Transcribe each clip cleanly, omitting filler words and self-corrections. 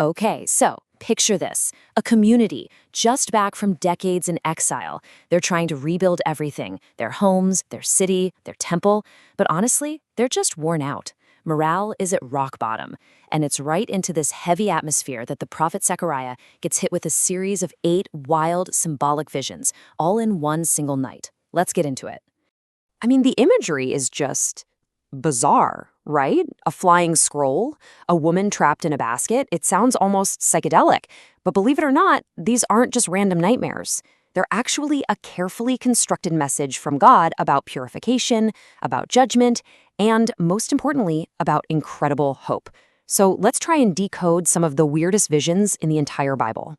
Okay, so picture this. A community just back from decades in exile. They're trying to rebuild everything, their homes, their city, their temple. But honestly, they're just worn out. Morale is at rock bottom. And it's right into this heavy atmosphere that the prophet Zechariah gets hit with a series of 8 wild, symbolic visions, all in one single night. Let's get into it. I mean, the imagery is just bizarre, right? A flying scroll, a woman trapped in a basket. It sounds almost psychedelic. But believe it or not, these aren't just random nightmares. They're actually a carefully constructed message from God about purification, about judgment, and most importantly, about incredible hope. So let's try and decode some of the weirdest visions in the entire Bible.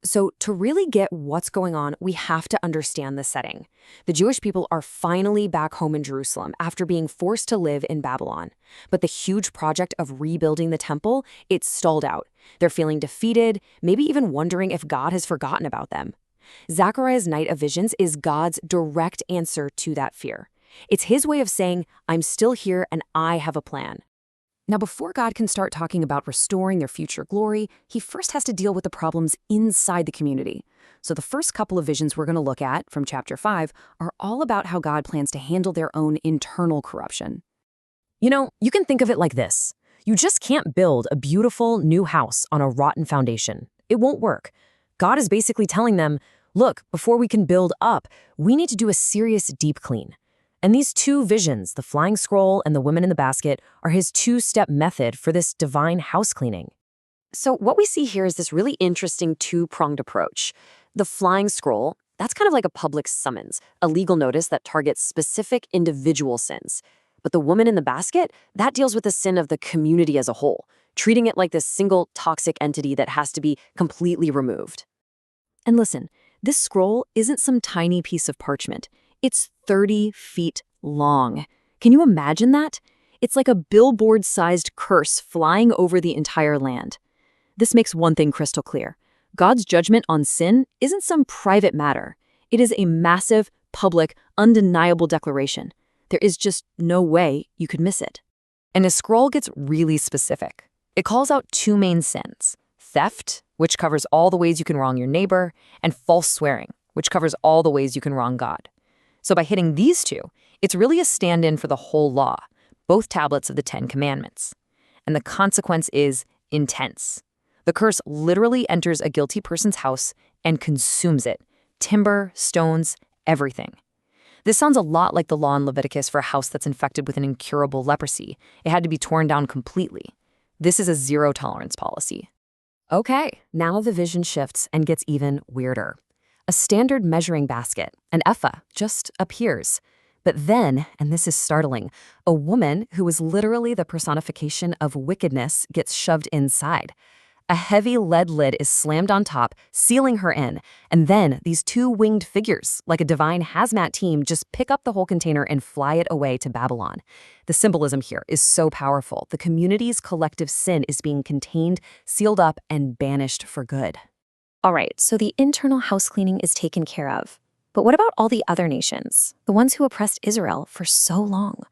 So to really get what's going on, we have to understand the setting. The Jewish people are finally back home in Jerusalem after being forced to live in Babylon. But the huge project of rebuilding the temple, it's stalled out. They're feeling defeated, maybe even wondering if God has forgotten about them. Zechariah's Night of Visions is God's direct answer to that fear. It's his way of saying, I'm still here and I have a plan. Now, before God can start talking about restoring their future glory, he first has to deal with the problems inside the community. So the first couple of visions we're going to look at, from chapter 5, are all about how God plans to handle their own internal corruption. You know, you can think of it like this. You just can't build a beautiful new house on a rotten foundation. It won't work. God is basically telling them, look, before we can build up, we need to do a serious deep clean. And these 2 visions, the flying scroll and the women in the basket, are his 2-step method for this divine house cleaning. So what we see here is this really interesting 2-pronged approach. The flying scroll, that's kind of like a public summons, a legal notice that targets specific individual sins. But the woman in the basket, that deals with the sin of the community as a whole, treating it like this single toxic entity that has to be completely removed. And listen, this scroll isn't some tiny piece of parchment. It's 30 feet long. Can you imagine that? It's like a billboard-sized curse flying over the entire land. This makes one thing crystal clear. God's judgment on sin isn't some private matter. It is a massive, public, undeniable declaration. There is just no way you could miss it. And the scroll gets really specific. It calls out 2 main sins: theft, which covers all the ways you can wrong your neighbor, and false swearing, which covers all the ways you can wrong God. So by hitting these 2, it's really a stand-in for the whole law, both tablets of the 10 Commandments. And the consequence is intense. The curse literally enters a guilty person's house and consumes it. Timber, stones, everything. This sounds a lot like the law in Leviticus for a house that's infected with an incurable leprosy. It had to be torn down completely. This is a zero-tolerance policy. Okay, now the vision shifts and gets even weirder. A standard measuring basket, an ephah, just appears. But then, and this is startling, a woman who is literally the personification of wickedness gets shoved inside. A heavy lead lid is slammed on top, sealing her in, and then these 2 winged figures, like a divine hazmat team, just pick up the whole container and fly it away to Babylon. The symbolism here is so powerful. The community's collective sin is being contained, sealed up, and banished for good. All right, so the internal house cleaning is taken care of. But what about all the other nations, the ones who oppressed Israel for so long?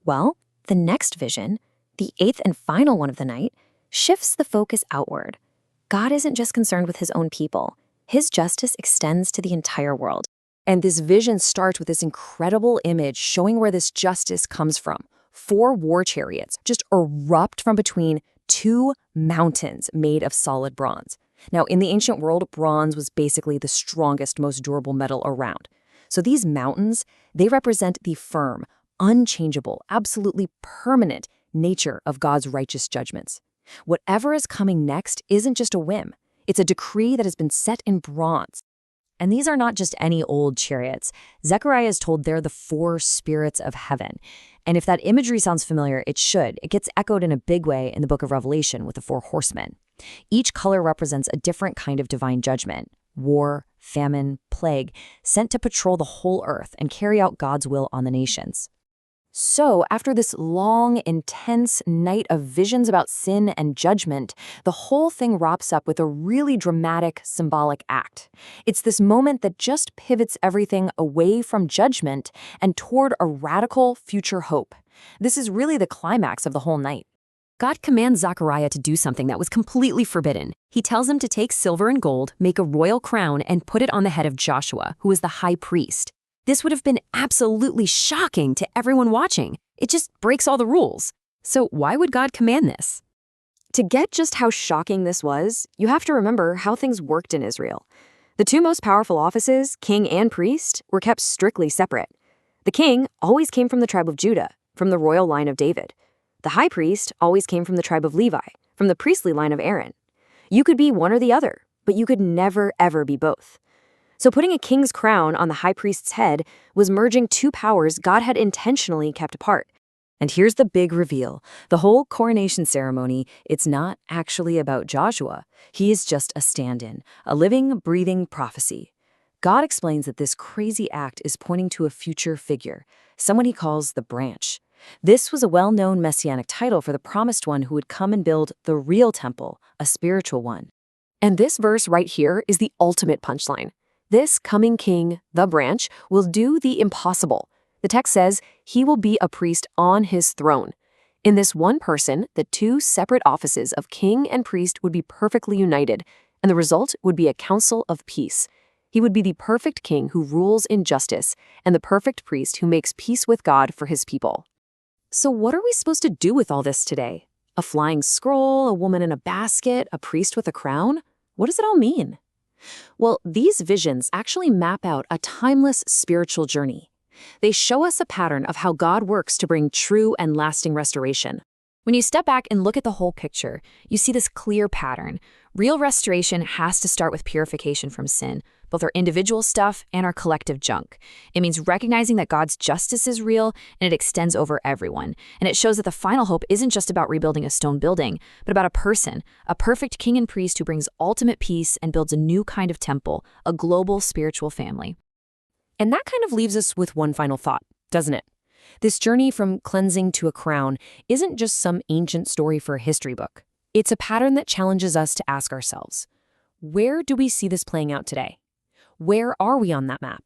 Well, the next vision, the 8th and final one of the night, shifts the focus outward. God isn't just concerned with his own people. His justice extends to the entire world. And this vision starts with this incredible image showing where this justice comes from. 4 war chariots just erupt from between 2 mountains made of solid bronze. Now, in the ancient world, bronze was basically the strongest, most durable metal around. So these mountains, they represent the firm, unchangeable, absolutely permanent nature of God's righteous judgments. Whatever is coming next isn't just a whim. It's a decree that has been set in bronze. And these are not just any old chariots. Zechariah is told they're the 4 spirits of heaven. And if that imagery sounds familiar, it should. It gets echoed in a big way in the book of Revelation with the 4 horsemen. Each color represents a different kind of divine judgment: war, famine, plague, sent to patrol the whole earth and carry out God's will on the nations. So, after this long, intense night of visions about sin and judgment, the whole thing wraps up with a really dramatic, symbolic act. It's this moment that just pivots everything away from judgment and toward a radical future hope. This is really the climax of the whole night. God commands Zechariah to do something that was completely forbidden. He tells him to take silver and gold, make a royal crown, and put it on the head of Joshua, who is the high priest. This would have been absolutely shocking to everyone watching. It just breaks all the rules. So why would God command this? To get just how shocking this was, you have to remember how things worked in Israel. The two most powerful offices, king and priest, were kept strictly separate. The king always came from the tribe of Judah, from the royal line of David. The high priest always came from the tribe of Levi, from the priestly line of Aaron. You could be one or the other, but you could never, ever be both. So putting a king's crown on the high priest's head was merging two powers God had intentionally kept apart. And here's the big reveal. The whole coronation ceremony, it's not actually about Joshua. He is just a stand-in, a living, breathing prophecy. God explains that this crazy act is pointing to a future figure, someone he calls the branch. This was a well-known messianic title for the promised one who would come and build the real temple, a spiritual one. And this verse right here is the ultimate punchline. This coming king, the branch, will do the impossible. The text says he will be a priest on his throne. In this one person, the two separate offices of king and priest would be perfectly united, and the result would be a council of peace. He would be the perfect king who rules in justice and the perfect priest who makes peace with God for his people. So what are we supposed to do with all this today? A flying scroll, a woman in a basket, a priest with a crown? What does it all mean? Well, these visions actually map out a timeless spiritual journey. They show us a pattern of how God works to bring true and lasting restoration. When you step back and look at the whole picture, you see this clear pattern. Real restoration has to start with purification from sin, both our individual stuff and our collective junk. It means recognizing that God's justice is real and it extends over everyone. And it shows that the final hope isn't just about rebuilding a stone building, but about a person, a perfect king and priest who brings ultimate peace and builds a new kind of temple, a global spiritual family. And that kind of leaves us with one final thought, doesn't it? This journey from cleansing to a crown isn't just some ancient story for a history book. It's a pattern that challenges us to ask ourselves, where do we see this playing out today? Where are we on that map?